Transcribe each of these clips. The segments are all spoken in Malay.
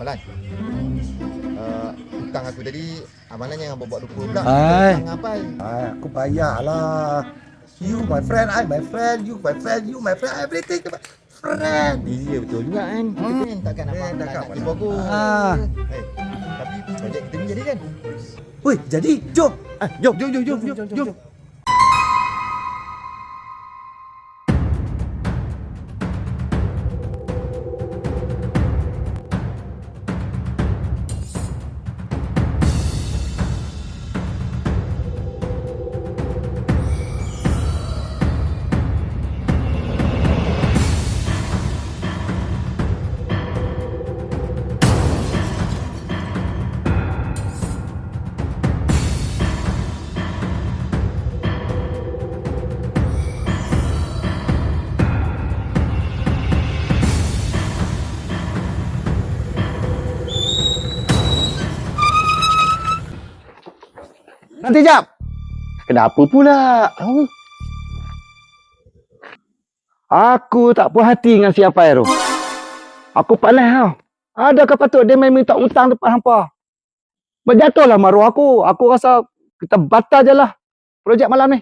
Malan, hutang aku tadi amanahnya yang buat lupa pula. Hai. Hutang apa? Aku bayarlah. You my friend, I my friend, you my friend, you my friend, everything my friend. Iya betul juga kan. Kita kan takkan nak takkan nak tipu aku. Tapi projek kita ni jadi kan? Woi, jadi jom. Jom. Nanti jap. Kenapa pula? Aku tak puas hati dengan si Apai tu. Aku panas tau. Adakah patut dia main minta hutang depan hampa? Berjatuhlah maruah aku. Aku rasa kita batal je lah projek malam ni.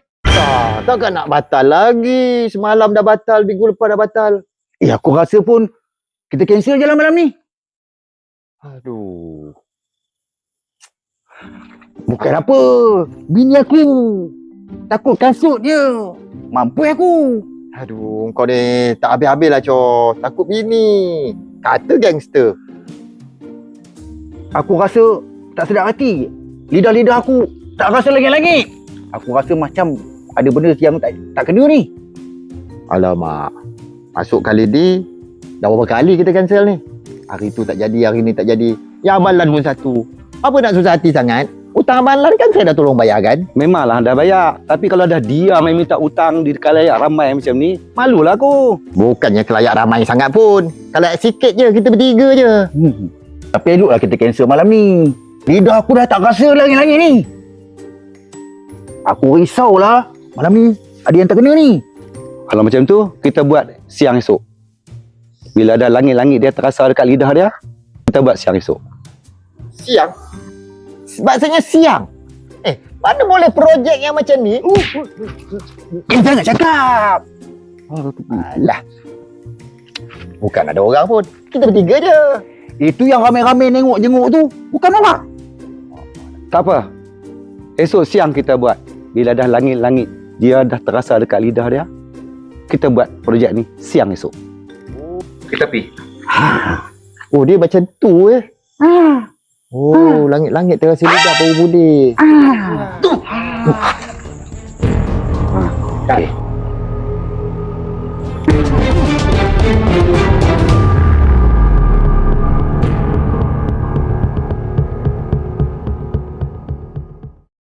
Takkan nak batal lagi. Semalam dah batal, minggu lepas dah batal. Aku rasa pun kita cancel je lah malam ni. Aduh. Bukan apa. Bini aku takut kasut dia. Mampu aku. Aduh, kau ni tak habis-habis lah, Cor. Takut bini. Kata gangster. Aku rasa tak sedap hati. Lidah-lidah aku tak rasa langit-langit. Aku rasa macam ada benda yang tak kena ni. Alamak. Masuk kali ni, dah berapa kali kita cancel ni? Hari tu tak jadi, hari ni tak jadi. Ya amalan pun satu. Apa nak susah hati sangat? Hutang amalan kan saya dah tolong bayar kan? Memanglah dah bayar. Tapi kalau dah dia main minta hutang di kalayak ramai macam ni, malulah aku. Bukannya kalayak ramai sangat pun. Kalayak sikit je, kita bertiga je. Tapi eloklah kita cancel malam ni. Lidah aku dah tak rasa langit-langit ni. Aku risaulah. Malam ni ada yang terkena ni. Kalau macam tu, kita buat siang esok. Bila ada langit-langit dia terasa dekat lidah dia, kita buat siang esok. Siang? Maksudnya siang? Mana boleh projek yang macam ni? Jangan cakap! Alah. Bukan ada orang pun. Kita bertiga je. Itu yang ramai-ramai nengok-jengok tu. Bukan awak. Tak apa. Esok siang kita buat. Bila dah langit-langit dia dah terasa dekat lidah dia, kita buat projek ni siang esok. Kita pergi. Oh, dia macam tu Oh, langit-langit terasa lidah baru boleh. Okay.